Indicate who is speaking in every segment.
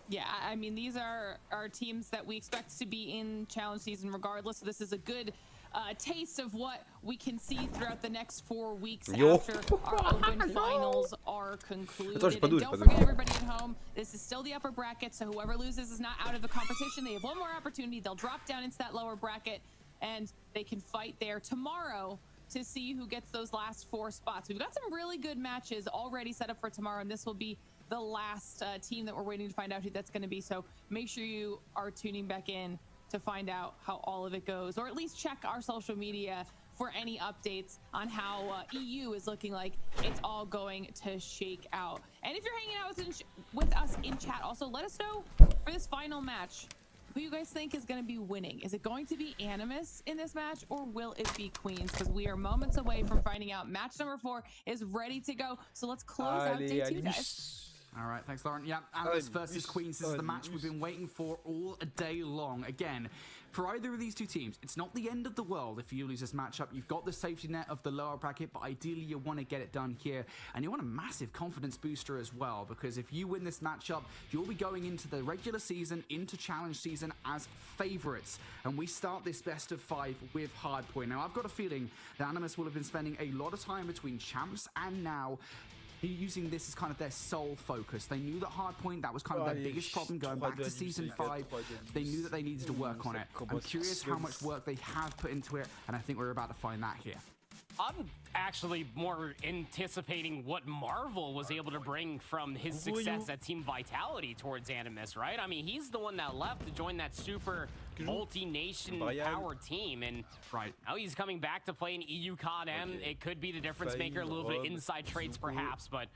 Speaker 1: Yeah, I mean, these are teams that we expect to be in challenge season regardless. So this is a good taste of what we can see throughout the next 4 weeks after our open finals are concluded. And don't forget, everybody at home, this is still the upper bracket, so whoever loses is not out of the competition. They have one more opportunity. They'll drop down into that lower bracket, and they can fight there tomorrow to see who gets those last 4 spots. We've got some really good matches already set up for tomorrow, and this will be the last team that we're waiting to find out who that's going to be. So make sure you are tuning back in to find out how all of it goes, or at least check our social media for any updates on how EU is looking like it's all going to shake out. And if you're hanging out with us in chat, also let us know for this final match who you guys think is going to be winning. Is it going to be Animus in this match, or will it be Queens? Because we are moments away from finding out. Match number 4 is ready to go. So let's close out day 2, guys.
Speaker 2: All right, thanks, Lauren. Yeah, Animus versus Queens. This is the match we've been waiting for all day long. Again, for either of these two teams, it's not the end of the world if you lose this matchup. You've got the safety net of the lower bracket, but ideally you want to get it done here. And you want a massive confidence booster as well, because if you win this matchup, you'll be going into the regular season, into challenge season as favorites. And we start this best of 5 with Hardpoint. Now, I've got a feeling that Animus will have been spending a lot of time between champs and now using this as kind of their sole focus. They knew that Hardpoint, that was kind of their biggest problem going back to Season 5. They knew that they needed to work on it. I'm curious how much work they have put into it, and I think we're about to find that here.
Speaker 3: I'm actually more anticipating what Marvel was able to bring from his success at Team Vitality towards Animus, right? I mean, he's the one that left to join that super multi-nation power team, and now he's coming back to play in EU Codm. It could be the difference maker, a little bit of inside traits perhaps, but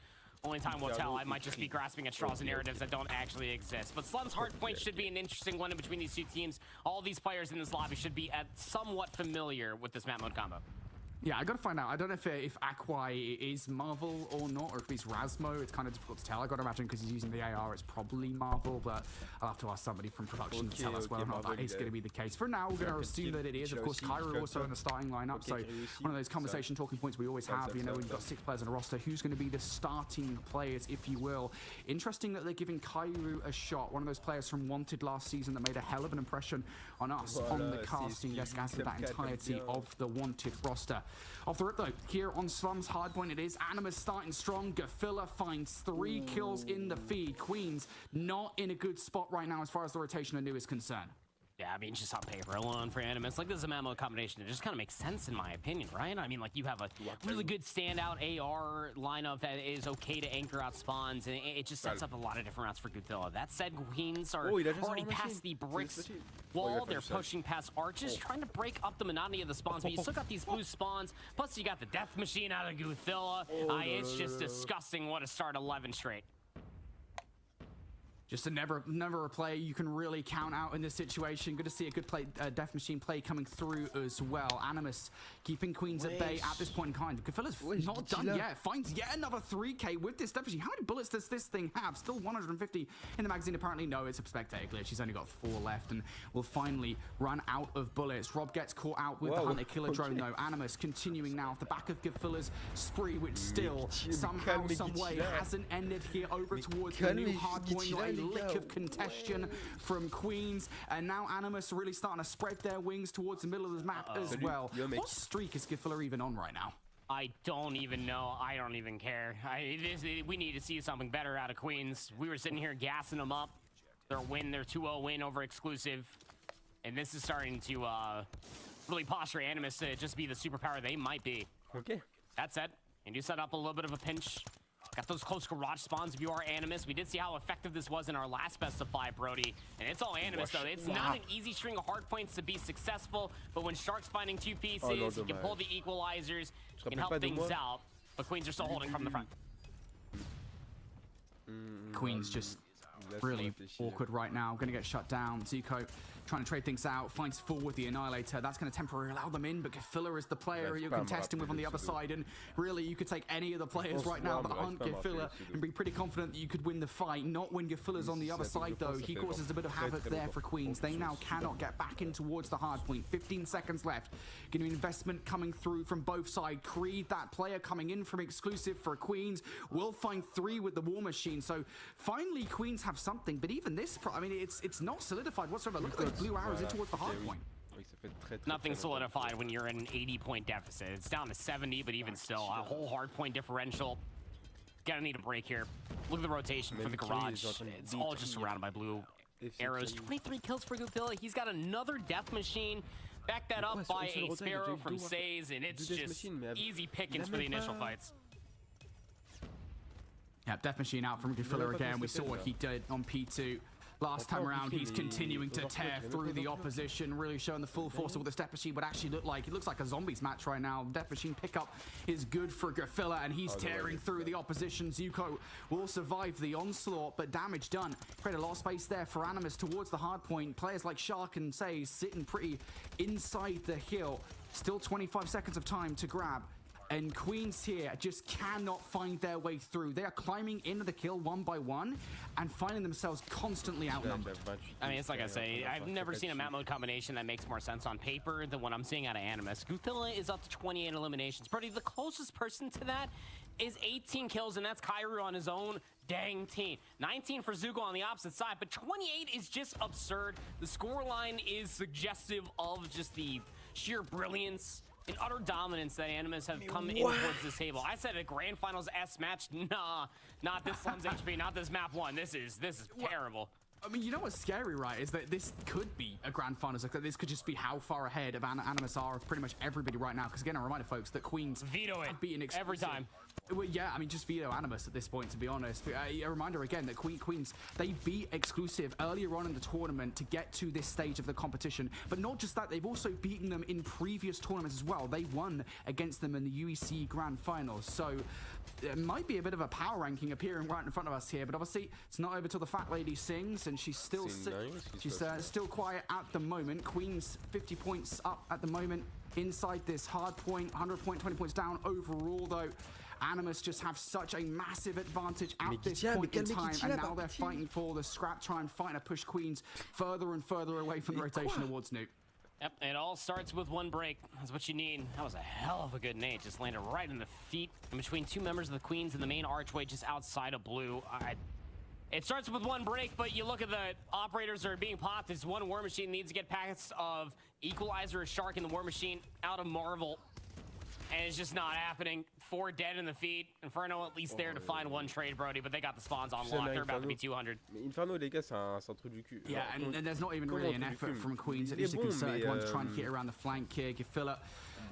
Speaker 3: only time will tell. I might just be grasping at straws and narratives that don't actually exist. But Slum's Hardpoint should be an interesting one in between these two teams. All these players in this lobby should be somewhat familiar with this map mode combo.
Speaker 2: Yeah, I gotta find out. I don't know if Akwai is Marvel or not, or if he's Rasmo. It's kind of difficult to tell. I gotta imagine because he's using the AR, it's probably Marvel, but I'll have to ask somebody from production to tell us whether or not that is gonna be the case. For now, we're gonna assume that it is. Of course, Kyra also in the starting lineup, so one of those conversation talking points we always have, you know, when you've got 6 players on a roster, who's gonna be the starting players, if you will. Interesting that they're giving Kairu a shot, one of those players from Wanted last season that made a hell of an impression on us on the casting desk as with that entirety of the Wanted roster. Off the rip though, here on Slum's Hardpoint it is. Animus starting strong. Gafilla finds 3 kills in the feed. Queens not in a good spot right now as far as the rotation of new is concerned.
Speaker 3: Yeah, I mean, just on paper alone for Animus, like this is a map mode combination. It just kind of makes sense in my opinion, right? I mean, like you have a really good standout AR lineup that is okay to anchor out spawns, and it just sets up a lot of different routes for Godzilla. That said, Queens are already past the bricks wall. They're pushing past arches, trying to break up the monotony of the spawns, but you still got these blue spawns, plus you got the death machine out of Godzilla. It's just disgusting what a start 11 straight.
Speaker 2: Just never a play you can really count out in this situation. Good to see a good play, Death Machine play coming through as well. Animus keeping Queens at bay at this point in time. Gafilla's not done yet. Finds yet another 3K with this Death Machine. How many bullets does this thing have? Still 150 in the magazine. Apparently, no, it's a spectator glitch. She's only got 4 left and will finally run out of bullets. Rob gets caught out with the Hunter Killer drone though. Animus continuing now off the back of Gafilla's spree, which still somehow, some way hasn't ended here over towards the new Hardpoint. Lick of congestion from Queens, and now Animus really starting to spread their wings towards the middle of the map as well. What streak is Gifilla even on right now?
Speaker 3: I don't even know. I don't even care. We need to see something better out of Queens. We were sitting here gassing them up. Their 2-0 win over Exclusive, and this is starting to really posture Animus to just be the superpower they might be.
Speaker 4: Okay.
Speaker 3: That said, and you set up a little bit of a pinch. Got those close garage spawns if you are Animus. We did see how effective this was in our last best of 5, Brody. And it's all Animus, though. It's not an easy string of hard points to be successful, but when Shark's finding 2 pieces, he can pull the equalizers, he can help things out, but Queens are still holding from the front.
Speaker 2: Queens just really awkward right now. Going to get shut down. Zuko trying to trade things out, finds 4 with the Annihilator. That's going to temporarily allow them in, but Gafilla is the player you're contesting with on the other side, and really you could take any of the players right now that aren't Gafilla and be pretty confident that you could win the fight. Not when Gafilla's on the other side though. He causes a bit of havoc there for Queens. They now cannot get back in towards the hard point. 15 seconds left. Getting investment coming through from both sides. Creed, that player coming in from Exclusive for Queens, will find 3 with the War Machine. So finally Queens have something, but even this, I mean, it's not solidified whatsoever. Look at those blue arrows in towards the hard point.
Speaker 3: Nothing solidified when you're in an 80-point deficit. It's down to 70, but even still, a whole hard point differential. Gonna need a break here. Look at the rotation for the garage. It's all just surrounded by blue arrows. 23 kills for Godzilla. He's got another death machine. Back that up by a Sparrow from Says, and it's just easy pickings for the initial fights.
Speaker 2: Yeah, Death Machine out from Gafilla again. We saw what he did on P2. Last time around, he's continuing to tear through the opposition, really showing the full force of what this Death Machine would actually look like. It looks like a zombies match right now. Death Machine pickup is good for Gafilla, and he's tearing through the opposition. Zuko will survive the onslaught, but damage done. Create a lot of space there for Animus towards the hard point. Players like Shark and Say sitting pretty inside the hill. Still 25 seconds of time to grab. And Queens here just cannot find their way through. They are climbing into the kill one by one and finding themselves constantly outnumbered.
Speaker 3: I mean, it's like I say, I've never seen a map mode combination that makes more sense on paper than what I'm seeing out of Animus. Godzilla is up to 28 eliminations. Probably the closest person to that is 18 kills, and that's Kairu on his own dang team. 19 for Zuko on the opposite side, but 28 is just absurd. The scoreline is suggestive of just the sheer brilliance and utter dominance that Animus have come in towards this table. I said a grand finals S match. Nah, not this Slums HP, not this map one. This is terrible.
Speaker 2: I mean, you know what's scary, right? Is that this could be a grand finals. Like, this could just be how far ahead of Animus are of pretty much everybody right now. Because again, I remind folks that Queens
Speaker 3: veto it
Speaker 2: beaten
Speaker 3: every time.
Speaker 2: Well, yeah, I mean, just veto Animus at this point, to be honest. A reminder again that Queens, they beat Exclusive earlier on in the tournament to get to this stage of the competition. But not just that, they've also beaten them in previous tournaments as well. They won against them in the UEC Grand Finals. So it might be a bit of a power ranking appearing right in front of us here. But obviously, it's not over till the fat lady sings, and she's still still quiet at the moment. Queens 50 points up at the moment inside this hard point, 100 point, 20 points down overall though. Animus just have such a massive advantage at this point in time, and now they're fighting for the scrap, trying to push Queens further and further away from the rotation awards, Snoop.
Speaker 3: Yep, it all starts with one break. That's what you need. That was a hell of a good nade. Just landed right in the feet in between two members of the Queens in the main archway just outside of blue. It starts with one break, but you look at the operators that are being popped. This one War Machine needs to get packets of Equalizer, a Shark, and the War Machine out of Marvel. And it's just not happening. 4 dead in the feed. Inferno at least there to find one trade, Brody, but they got the spawns on lock. They're about to be 200.
Speaker 4: Inferno, les gars, c'est un trou du cul.
Speaker 2: Yeah, and there's not even really an effort from Queens. At least a concerted one to try and hit around the flank here. Gafilla,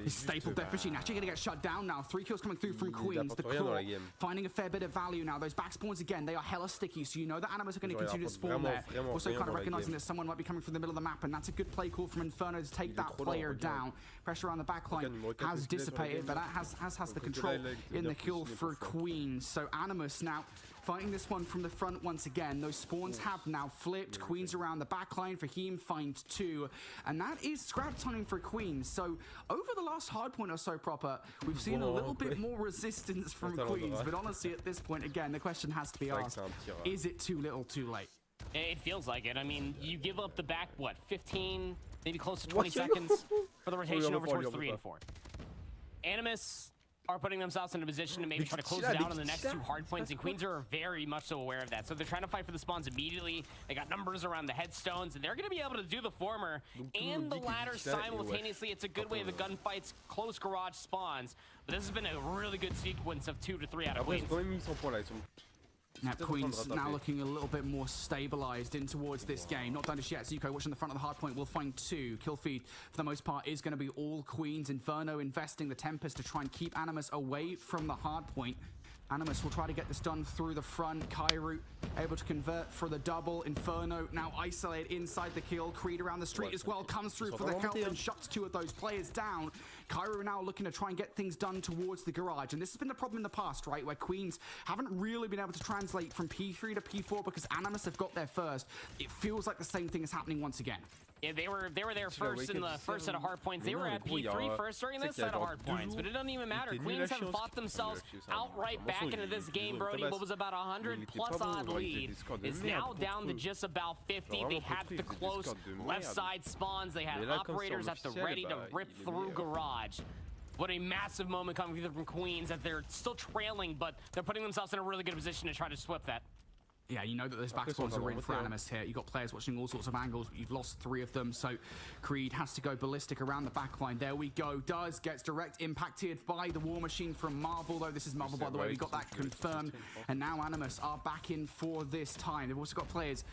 Speaker 2: his staple Death Machine actually going to get shut down now. 3 kills coming through from Queens. The claw finding a fair bit of value now. Those back spawns again, they are hella sticky, so you know that Animus are going to continue to spawn there. Also kind of recognizing that someone might be coming from the middle of the map, and that's a good play call from Inferno to take that player down. Pressure on the backline has dissipated, but that has the control in the kill for Queens. So Animus now fighting this one from the front once again. Those spawns have now flipped. Queens around the backline. Fahim finds 2. And that is scrap time for Queens. So over the last hard point or so, Proper, we've seen a little bit more resistance from Queens. But honestly, at this point, again, the question has to be asked, is it too little too late?
Speaker 3: It feels like it. I mean, you give up the back, what, 15, maybe close to 20 seconds for the rotation over towards 3 and 4. Animus are putting themselves in a position to maybe try to close it out on the next 2 hard points, and Queens are very much so aware of that. So they're trying to fight for the spawns immediately. They got numbers around the headstones, and they're going to be able to do the former and the latter simultaneously. It's a good way the gunfights, close garage spawns, but this has been a really good sequence of 2 to 3 out of Queens.
Speaker 2: Now Queens now looking a little bit more stabilized in towards this game. Not done just yet. Zuko watching the front of the hard point will find 2. Kill feed for the most part is going to be all Queens. Inferno investing the Tempest to try and keep Animus away from the hard point. Animus will try to get this done through the front. Kairu able to convert for the double. Inferno now isolated inside the kill. Creed around the street as well comes through for the help and shuts 2 of those players down. Kairu now looking to try and get things done towards the garage. And this has been the problem in the past, right? Where Queens haven't really been able to translate from P3 to P4 because Animus have got there first. It feels like the same thing is happening once again.
Speaker 3: Yeah, they were there first in the first set of hard points. They were at P3 first during this set of hard points, but it doesn't even matter. Queens have fought themselves outright back into this game, Brody. What was about 100 plus odd lead is now down to just about 50. They had the close left side spawns. They had operators at the ready to rip through garage. What a massive moment coming from Queens that they're still trailing, but they're putting themselves in a really good position to try to sweep that.
Speaker 2: Yeah, you know that those back
Speaker 4: Après,
Speaker 2: spawns
Speaker 4: c'est
Speaker 2: are in
Speaker 4: encore
Speaker 2: for
Speaker 4: monté, hein.
Speaker 2: Animus here. You've got players watching all sorts of angles. You've lost 3 of them, so Creed has to go ballistic around the backline. There we go. Does gets direct impacted by the War Machine from Marvel, though. This is Marvel, by the way. We got that confirmed. And now Animus are back in for this time. They've also got players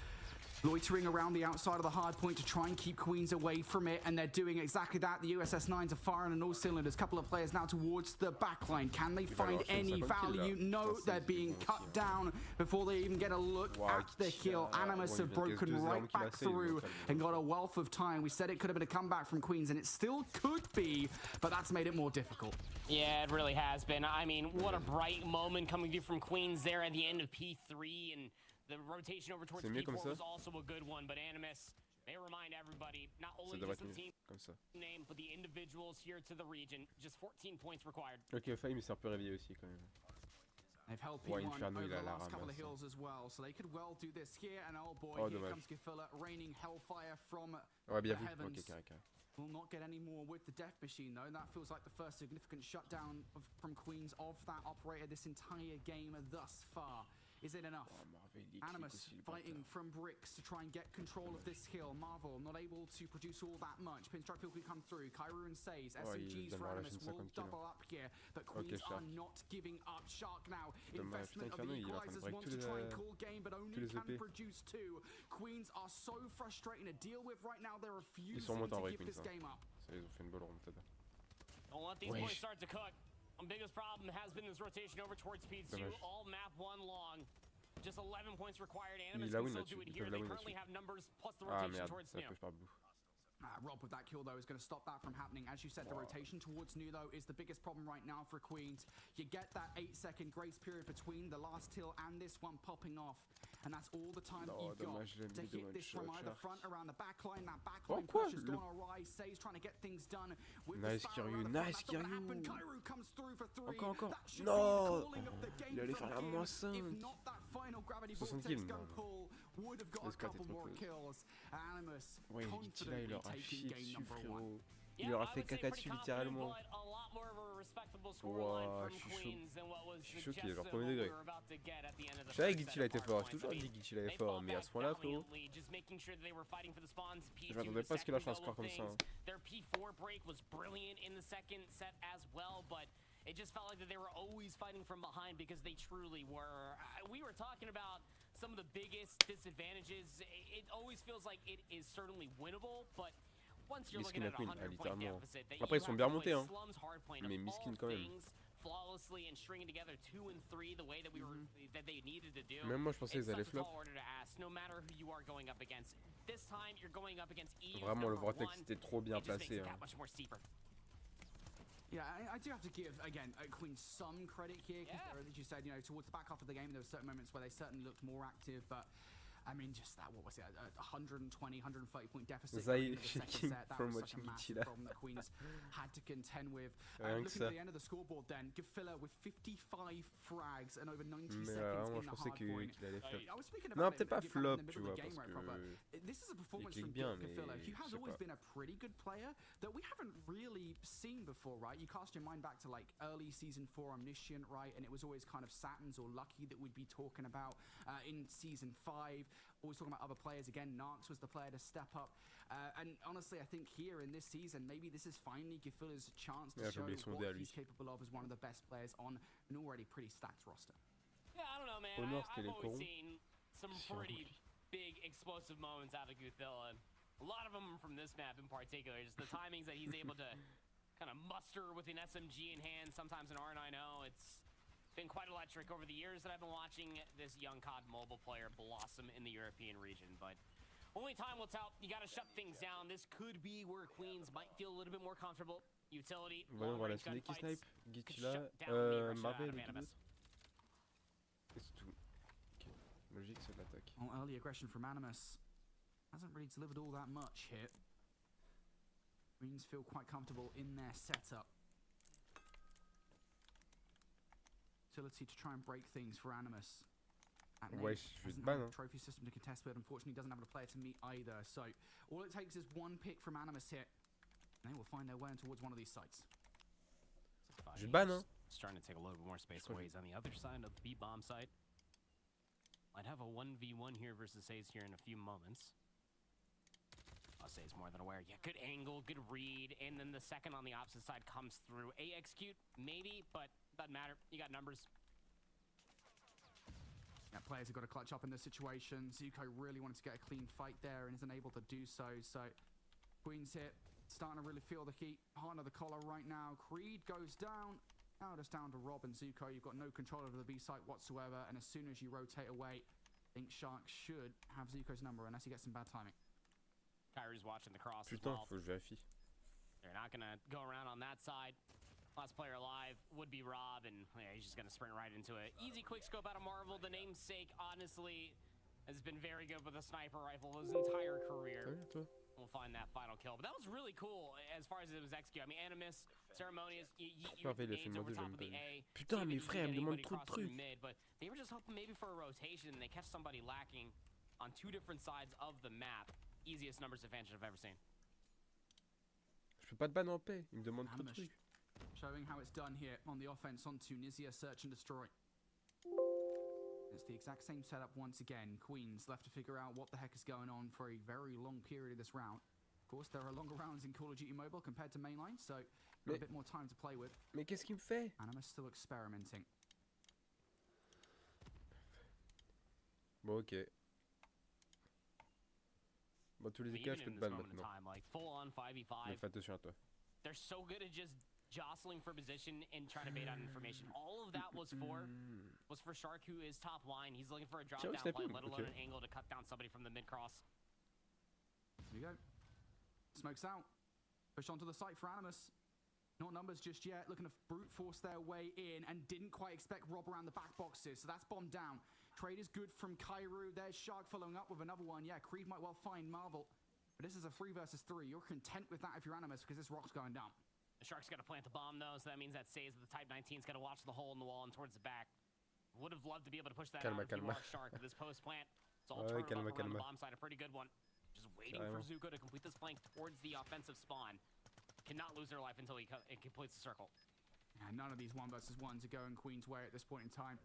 Speaker 2: loitering around the outside of the hard point to try and keep Queens away from it, and they're doing exactly that. The USS-9s are firing on all cylinders. Couple of players now towards the backline. Can they find any value? No, they're being cut down before they even get a look at the kill. Animus have broken right back through and got a wealth of time. We said it could have been a comeback from Queens, and it still could be, but that's made it more difficult.
Speaker 3: Yeah, it really has been. I mean, what a bright moment coming through from Queens there at the end of P3, and the rotation over towards P4 was also a good one, but Animus, they remind everybody, not only just the team name, but the individuals here to the region. Just 14 points required.
Speaker 4: Ok, Faye, mais c'est un peu réveillé aussi quand même.
Speaker 2: They've held P1 over the last couple of hills as well, so they could well do this here. And oh boy, here comes Gifilla, raining hellfire from the heavens. Will not get any more with the Death Machine, though. And that feels like the first significant shutdown from Queens of that operator this entire game thus far. Is it enough? Animus fighting from bricks to try and get control of this hill. Marvel not able to produce all that much. Pinstripe Field can come through. Kairu and Says, SMGs for Animus will double up here, but Queens are not giving up. Shark now. Investment of the Equalizers wants to try and call game, but only can produce 2. Queens are so frustrating to deal with right now. They're refusing to give this game up.
Speaker 3: Don't let these boys start to cook. The biggest problem has been this rotation over towards P2, all map 1 long. Just 11 points required. Animus can still do it here. They currently have numbers plus the rotation towards New.
Speaker 2: Rob with that kill, though, is going to stop that from happening. As you said, the rotation towards New, though, is the biggest problem right now for Queens. You get that 8-second grace period between the last hill and this one popping off. And that's all the time that you've got to hit this from either front around the backline. That backline push has gone awry. Say's trying to get things done with the Sparrow around the front. That's not going to happen. Kairu comes through for 3. That should be the calling of the game from him. If not, that final gravity vortex gun pull would have got a couple more kills. Animus confidently taking game number 1.
Speaker 4: Il leur a fait caca dessus littéralement.
Speaker 3: Wow,
Speaker 4: je suis choqué, genre premier degré. Je savais que Guilty était fort, j'ai toujours dit que Guilty était fort, mais à ce point-là, frérot, je m'attendais pas à ce qu'il lâche un score comme ça.
Speaker 3: Their P4 break was brilliant in the second set as well, but it just felt like that they were always fighting from behind because they truly were. We were talking about some of the biggest disadvantages. It always feels like it is certainly winnable, but once you're looking at a 100-point deficit,
Speaker 4: après ils sont bien remontés, hein. Mais miskin quand même.
Speaker 3: Flawlessly and stringing together 2 and 3 the way that we were that they needed to do.
Speaker 4: Même moi je pensais qu'ils allaient flop.
Speaker 3: No matter who you are going up against. This time you're going up against EU.
Speaker 4: Vraiment le vortex était trop bien placé.
Speaker 2: Yeah, I do have to give, again, Queen some credit here, because as you said, you know, towards the back half of the game, there were certain moments where they certainly looked more active, but I mean, just that, what was it, a 120, 130 point deficit in the second set. That was such a massive problem that Queens had to contend with. Looking at the end of the scoreboard then, Gifilla with 55 frags and over 90 seconds in the hard point. I was speaking about
Speaker 4: peut-être pas flop, tu vois,
Speaker 2: parce que this is a performance from Gifilla. He has always been a pretty good player that we haven't really seen before, right? You cast your mind back to like early season 4 Omniscient, right? And it was always kind of Saturns or Lucky that we'd be talking about. In season 5, always talking about other players. Again, Narcs was the player to step up. And honestly, I think here in this season, maybe this is finally Gifilla's chance to show what he's capable of as one of the best players on an already pretty stacked roster.
Speaker 3: Yeah, I don't know, man. I've always seen some pretty big explosive moments out of Gifilla. A lot of them from this map in particular. Just the timings that he's able to kind of muster with an SMG in hand, sometimes an R9O. It's been quite electric over the years that I've been watching this young COD mobile player blossom in the European region, but only time will tell. You got to shut things down. This could be where Queens might feel a little bit more comfortable. Utility,
Speaker 4: voilà, c'est qui snipe, Guitila, Marvel et tout. C'est tout. Okay. Logique, c'est de l'attaque.
Speaker 2: Well, early aggression from Animus hasn't really delivered all that much here. Queens feel quite comfortable in their setup. Utility to try and break things for Animus. Doesn't have a trophy system to contest with. Unfortunately, doesn't have a player to meet either. So all it takes is one pick from Animus here, and they will find their way in towards one of these sites.
Speaker 3: Starting to take a little bit more space away. He's on the other side of the B-bomb site. Might have a 1v1 here versus Saze here in a few moments. Saze more than aware. Yeah, good angle, good read, and then the second on the opposite side comes through. A execute, maybe, but doesn't matter. You got numbers.
Speaker 2: Yeah, players have got to clutch up in this situation. Zuko really wanted to get a clean fight there and isn't able to do so. So Queen's hit, starting to really feel the heat. Hard under the collar right now. Creed goes down. Now it's down to Rob and Zuko. You've got no control over the B site whatsoever. And as soon as you rotate away, I think Shark should have Zuko's number unless he gets some bad timing.
Speaker 3: Kyrie's watching the cross as
Speaker 4: Putain,
Speaker 3: well.
Speaker 4: faut que je vérifie.
Speaker 3: They're not going to go around on that side. Last player alive would be Rob, and yeah, he's just going to sprint right into it. Easy quick scope out of Marvel. The namesake, honestly, has been very good with a sniper rifle his entire career. We'll find that final kill. But that was really cool as far as it was executed. I mean, Animus, Ceremonious, you nades over top of the A.
Speaker 4: Putain, mes frères, me demandent trop de trucs.
Speaker 3: Mid, but they were just hoping maybe for a rotation, and they catch somebody lacking on two different sides of the map. Easiest numbers advantage I've ever seen.
Speaker 4: Je fais pas de ban en paix, il me demande trop de trucs.
Speaker 2: Showing how it's done here on the offense on Tunisia, search and destroy. It's the exact same setup once again. Queens left to figure out what the heck is going on for a very long period of this round. Of course, there are longer rounds in Call of Duty Mobile compared to mainline, so a bit more time to play with.
Speaker 4: Mais qu'est-ce qu'il me fait?
Speaker 2: Animus still experimenting.
Speaker 4: Bon, ok. Bon, tous les écarts, je peux te ban maintenant.
Speaker 3: Like full on 5v5.
Speaker 4: Mais fais attention à toi.
Speaker 3: They're so good at just jostling for position and trying to bait out information. All of that was for Shark, who is top line. He's looking for a drop down play, let alone an angle to cut down somebody from the mid cross.
Speaker 2: Here we go. Smokes out. Push onto the site for Animus. Not numbers just yet. Looking to brute force their way in and didn't quite expect Rob around the back boxes. So that's bombed down. Trade is good from Kairu. There's Shark following up with another one. Yeah, Creed might well find Marvel. But this is a 3 versus 3. You're content with that if you're Animus because this rock's going down.
Speaker 3: The Shark's got to plant the bomb, though, so that means that Saze of the Type 19's got to watch the hole in the wall and towards the back. Would have loved to be able to push that out if you are Shark with this post plant. It's all turned up around the bomb side, a pretty good one. Just waiting for Zuko to complete this flank towards the offensive spawn. Cannot lose their life until he completes the circle.
Speaker 2: Yeah, none of these 1 versus 1s are going Queen's way at this point in time.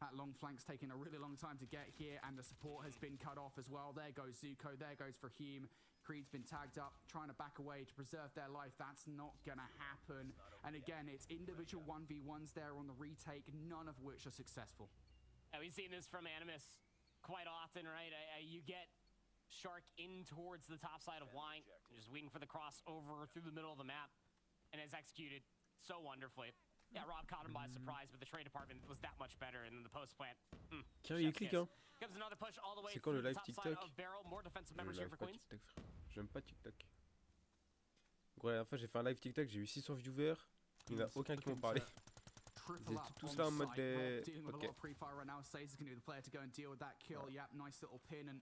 Speaker 2: That long flank's taking a really long time to get here, and the support has been cut off as well. There goes Zuko, there goes Fahim. Creed's been tagged up, trying to back away to preserve their life. That's not gonna happen. And again, it's individual 1v1s there on the retake, none of which are successful.
Speaker 3: And we've seen this from Animus quite often, right? You get Shark in towards the top side of line, just waiting for the cross over through the middle of the map, and it's executed so wonderfully. Yeah, Rob caught him by surprise, but the trade department was that much better, and then the post plant.
Speaker 4: Tiens, il clique, hein.
Speaker 3: Gives another push all the way
Speaker 4: C'est quand le
Speaker 3: through the
Speaker 4: live
Speaker 3: top side
Speaker 4: TikTok?
Speaker 3: of barrel. More defensive members here for Queens.
Speaker 4: J'aime pas TikTok. Gros, la dernière fois j'ai fait un live TikTok, j'ai eu 600 viewers. Il n'y en a aucun qui m'ont parlé. Ils étaient tous là en mode de... Ok.
Speaker 2: Pre-fire right now. Saze is going to be the player to go and deal with that kill. Yep, nice little pin and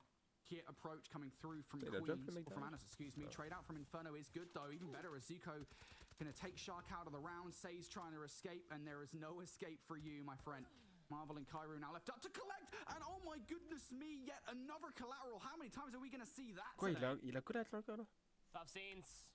Speaker 2: hit approach coming through from Queens, or from Animus, excuse me. Trade out from Inferno is good though, even better as Zuko gonna take Shark out of the round. Saze trying to escape, and there is no escape for you, my friend. Marvel and Kairu now left up to collect, and oh my goodness me, yet another collateral. How many times are we gonna see that today?
Speaker 4: Il a collate là encore là?
Speaker 3: Tough scenes.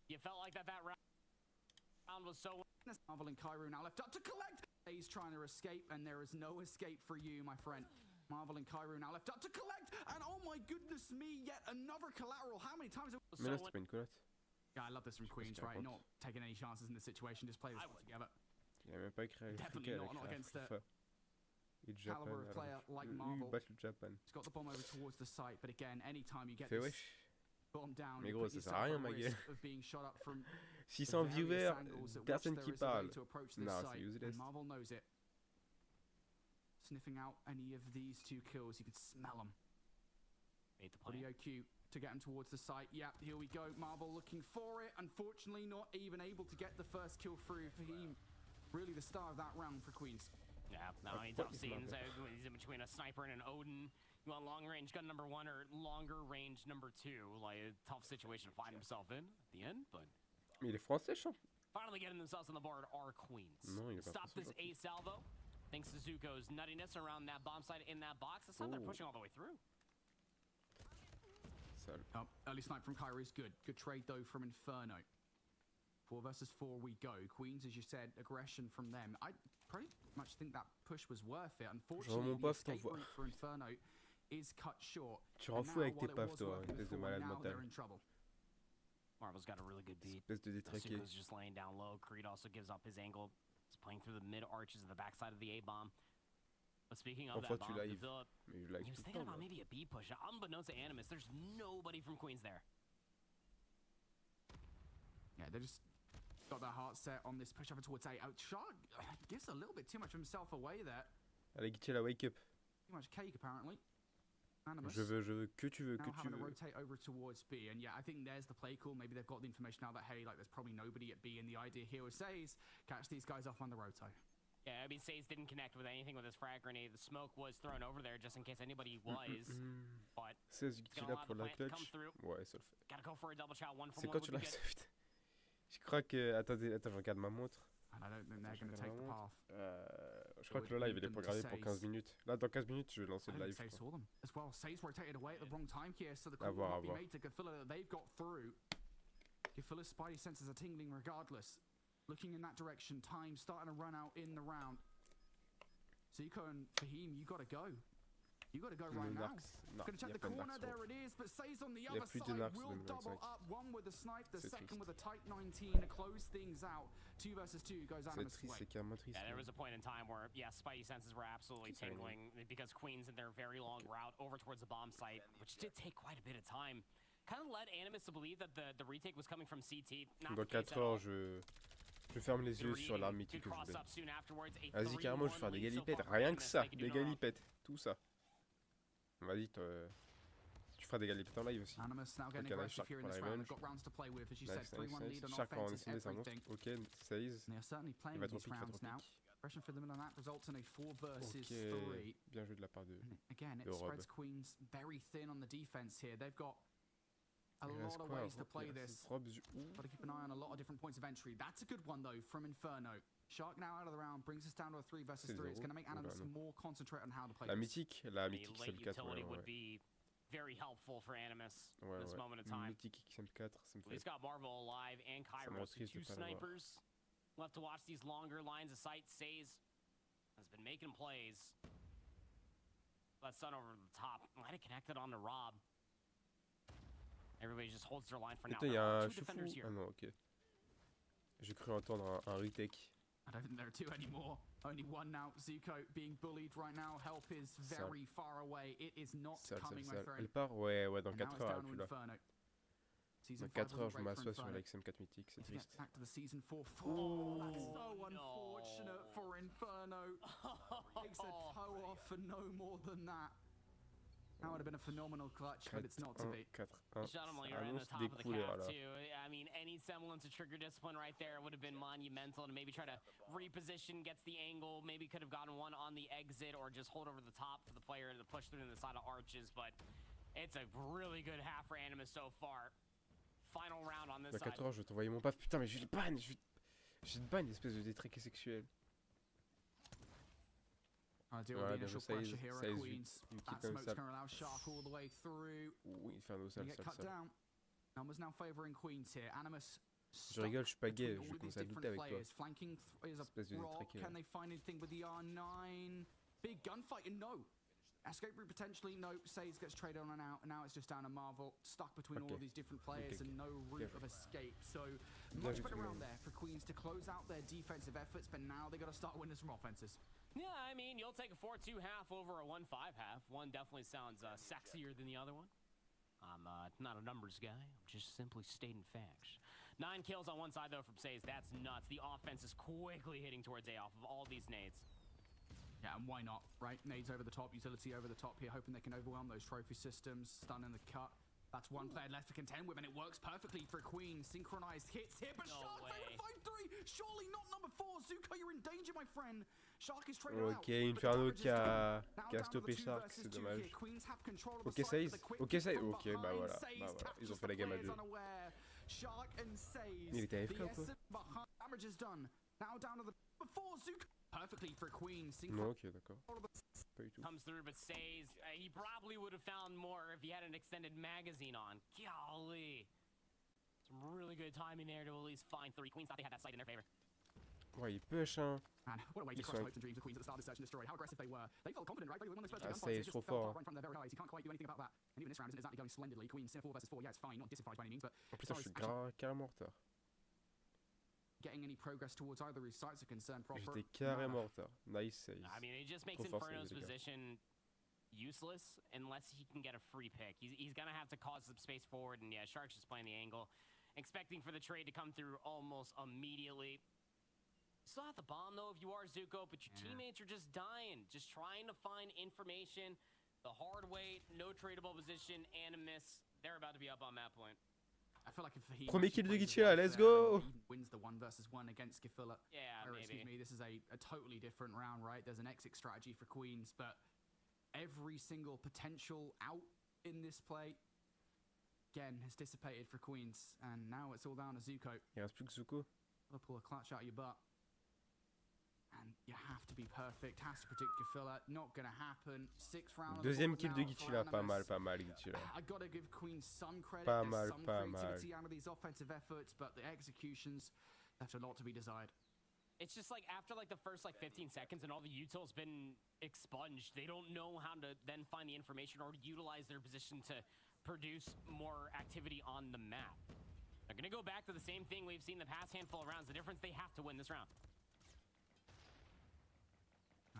Speaker 3: You felt like that round was so...
Speaker 2: Marvel and Kairu now left up to collect. Saze trying to escape, and there is no escape for you, my friend. Marvel and Kairu now left up to collect, and oh my goodness me, yet another collateral. How many times?
Speaker 4: Mais là, c'était pas une collate.
Speaker 2: Yeah, I love this from Queens, right? Not taking any chances in this situation, just play this one together.
Speaker 4: Il a même pas créé
Speaker 2: Definitely not against the caliber of player like Marvel. He's got the bomb over towards the site, but again, anytime you get this bomb down,
Speaker 4: mais gros, ça sert à rien, ma gueule.
Speaker 2: of being shot up from
Speaker 4: 600 viewers, personne qui parle. Non, c'est useless.
Speaker 2: Marvel knows it. Sniffing out any of these 2 kills, you could smell them. Audio cue to get him towards the site. Yep, here we go. Marvel looking for it. Unfortunately, not even able to get the first kill through for him. Really the star of that round for Queens.
Speaker 3: Yeah, no, I mean, tough scenes. He's in between a sniper and an Odin. You want long range gun number 1 or longer range number 2. Like, a tough situation to find himself in at the end, but...
Speaker 4: Mais il est français, champ.
Speaker 3: Finally getting themselves on the board are Queens.
Speaker 4: Non, il est pas
Speaker 3: Stop
Speaker 4: français,
Speaker 3: this A salvo. Thanks to Zuko's nuttiness around that bomb site in that box. This time they're pushing all the way through.
Speaker 2: Early snipe from Kyrie is good. Good trade though from Inferno. 4 versus 4 we go. Queens, as you said, aggression from them. I pretty much think that push was worth it. Unfortunately, the escape route for Inferno is cut short.
Speaker 4: Tu rends fou avec tes pafs, toi, espèce de malade mental.
Speaker 3: Marvel's got a really good beat.
Speaker 4: Espèce de détraqué.
Speaker 3: Suko's just laying down low. Creed also gives up his angle. He's playing through the mid arches of the backside of the A-bomb. But speaking of that bomb,
Speaker 4: he
Speaker 3: was thinking about maybe a B push. Unbeknownst to Animus, there's nobody from Queens there.
Speaker 2: Yeah, they just got their heart set on this push over towards A. Shark gives a little bit too much of himself away there.
Speaker 4: Allez, Gitchel, la wake up.
Speaker 2: Too much cake, apparently. Animus.
Speaker 4: Je veux, que tu veux,
Speaker 2: now having to rotate over towards B, and yeah, I think there's the play call. Maybe they've got the information now that, hey, like, there's probably nobody at B, and the idea here was Says, catch these guys off on the roto.
Speaker 3: Yeah, I mean, Says didn't connect with anything with his frag grenade. The smoke was thrown over there just in case anybody was, but
Speaker 4: Says Gitchel là pour la clutch. Ouais, ça le fait.
Speaker 3: Gotta go for a double shot, 1 for 1.
Speaker 4: C'est quand tu l'as fait, putain. Je crois que... Attends, je regarde ma montre.
Speaker 2: And I don't think they're going to take the path.
Speaker 4: Je crois que le live il est programmé pour 15 minutes. Là, dans 15 minutes, je vais lancer le live.
Speaker 2: Says saw them as well. Says rotated away at the wrong time here, so the call will not be made to Gafilla that they've got through. Gafilla's spidey senses are tingling regardless. Looking in that direction, time starting to run out in the round. Zico and Fahim, you got to go. You got to go right now. Gonna check the corner, there it is, but Says on the other side will double up. One with a snipe, the second with a tight 19 to close things out. 2 versus 2 goes Animus' way.
Speaker 3: Yeah, there was a point in time where, yeah, spidey senses were absolutely tingling because Queens in their very long route over towards the bomb site, which did take quite a bit of time, kind of led Animus to believe that the retake was coming from CT.
Speaker 4: Dans 4 heures, je ferme les yeux sur l'arme mythique que je voulais. Vas-y, carrément, je vais faire des galipettes. Rien que ça, des galipettes, tout ça. Vas-y, tu feras des galipettes en live aussi. Ok, nice, Shark pour la revenge. Nice. Shark en essayer, c'est un monstre. Ok, 16. Il va trop pique, il va trop pique. Ok, bien joué de la part de
Speaker 2: Again, it spreads Queens very thin on the defense here. They've got a lot of ways to play this. Got to keep an eye on a lot of different points of entry. That's a good one though from Inferno. Shark now out of the round brings us down to a 3 versus 3. It's going to make Animus more concentrate on how to play.
Speaker 4: La mythique, c'est le 4.
Speaker 3: Would be very helpful for Animus
Speaker 4: at
Speaker 3: this moment of time.
Speaker 4: Mythique XM4, ça me fait.
Speaker 3: He's got Marvel alive and Kairos, 2 snipers left to watch these longer lines of sight. Says has been making plays. That sun over the top might have connected on to Rob. Everybody just holds their line for now.
Speaker 4: Il y a un chou-fou. Ah non, ok. J'ai cru entendre un retake.
Speaker 2: I don't think there are 2 anymore. Only 1 now. Zuko being bullied right now. Help is very far away. It is not coming, my friend.
Speaker 4: Elle part, ouais, dans 4 heures, elle est plus là. Dans 4 heures, je m'assois sur l'XM4 mythique, c'est triste.
Speaker 2: Back to the season 4. Oh, that's so unfortunate for Inferno. Takes a toe off for no more than that. That would have been a phenomenal clutch, but it's not to be.
Speaker 4: 4-1.
Speaker 3: Gentlemen, you're in the top of the cap too. I mean, any semblance of trigger discipline right there would have been monumental to maybe try to reposition, gets the angle, maybe could have gotten one on the exit or just hold over the top for the player to push through the side of arches, but it's a really good half for Animus so far. Final round on this
Speaker 4: side. Dans 4 heures, je vais t'envoyer mon paf. Putain, mais je le banne, je le banne, espèce de détraqué sexuel.
Speaker 2: Deal with the initial pressure here at Queens. That smoke's going to allow Shark all the way through. Get cut down. Numbers now favouring Queens here. Animus.
Speaker 4: Je rigole, je suis pas gay, je commence à douter avec toi.
Speaker 2: Flanking is a rock. Can they find anything with the R9? Big gunfight and no. Escape route potentially, no. Says gets traded on and out, and now it's just down to Marvel, stuck between all of these different players and no route of escape. So much better round there for Queens to close out their defensive efforts, but now they got to start winning some offenses.
Speaker 3: Yeah, I mean, you'll take a 4-2 half over a 1-5 half. One definitely sounds sexier than the other one. I'm not a numbers guy. I'm just simply stating facts. 9 kills on one side, though, from Says. That's nuts. The offense is quickly hitting towards A off of all these nades.
Speaker 2: Yeah, and why not, right? Nades over the top, utility over the top here, hoping they can overwhelm those trophy systems. Stun in the cut. That's 1 player left to contend with, and it works perfectly for Queen. Synchronized hits here, but Shark failed to 5-3. Surely not number 4. Zuko, you're in danger, my friend. Shark is traded out.
Speaker 4: Ok, Inferno qui a stoppé Shark, c'est dommage. Ok, Saze. Ok, Saze. Ok, bah voilà. Ils ont fait la game à 2. Il était AFK ou quoi?
Speaker 2: Now down to the 4, Zuko. Perfectly for Queen.
Speaker 4: Non, ok, d'accord. Pas du tout.
Speaker 3: Comes through, but Says he probably would have found more if he had an extended magazine on. Golly. It's Some really good timing there to at least find 3. Queens thought they had that sight in their favor.
Speaker 4: Ouais, il push, hein.
Speaker 2: Man, what a way to
Speaker 4: Ils
Speaker 2: crush
Speaker 4: sont-
Speaker 2: hopes and dreams of Queens at the start of Search and Destroy. How aggressive they were. They felt confident, right? They won those first two
Speaker 4: Ah,
Speaker 2: gunfights.
Speaker 4: ça y est,
Speaker 2: It just
Speaker 4: trop
Speaker 2: fell
Speaker 4: fort.
Speaker 2: apart right in front of their very eyes. You can't quite do anything about that. And even this round isn't exactly going splendidly. Queens in a 4 versus 4. Yeah, it's fine. Not dissatisfied by any means, but
Speaker 4: En plus,
Speaker 2: as far
Speaker 4: je
Speaker 2: as
Speaker 4: suis
Speaker 2: actually
Speaker 4: carrément en retard.
Speaker 2: getting any progress towards either of these sites are concerned proper.
Speaker 4: J'étais carrément en retard. Nice save.
Speaker 3: I mean, it just makes
Speaker 4: Trop fort,
Speaker 3: Inferno's
Speaker 4: ça, les gars.
Speaker 3: position useless unless he can get a free pick. He's going to have to cause some space forward, and yeah, Shark's just playing the angle, expecting for the trade to come through almost immediately. Still have the bomb, though, if you are Zuko, but your teammates are just dying, just trying to find information. The hard way, no tradable position, Animus, they're about to be up on that point.
Speaker 2: I feel like if he
Speaker 4: Premier kill de
Speaker 2: plays
Speaker 4: Gitchila,
Speaker 2: well
Speaker 4: let's
Speaker 2: there
Speaker 4: go!
Speaker 2: and he wins the 1 versus 1 against Gefilla.
Speaker 3: Yeah,
Speaker 2: Or,
Speaker 3: maybe.
Speaker 2: excuse me, this is a totally different round, right? There's an exit strategy for Queens, but every single potential out in this play, again, has dissipated for Queens. And now it's all down to Zuko.
Speaker 4: Il reste plus que Zuko.
Speaker 2: Gotta pull a clutch out of your butt. And you have to be perfect, has to predict Gefilla. Not gonna happen. 6th round of the
Speaker 4: Deuxième
Speaker 2: board
Speaker 4: kill
Speaker 2: now
Speaker 4: de
Speaker 2: for
Speaker 4: Gitchila, pas
Speaker 2: Animus.
Speaker 4: mal Gitchila.
Speaker 2: I gotta give Queen some credit.
Speaker 4: Pas
Speaker 2: There's
Speaker 4: mal,
Speaker 2: some
Speaker 4: pas
Speaker 2: creativity out of these offensive efforts, but the executions left a lot to be desired.
Speaker 3: It's just like after like the first like 15 seconds and all the util's been expunged, they don't know how to then find the information or utilize their position to produce more activity on the map. They're gonna go back to the same thing we've seen the past handful of rounds. The difference, they have to win this round.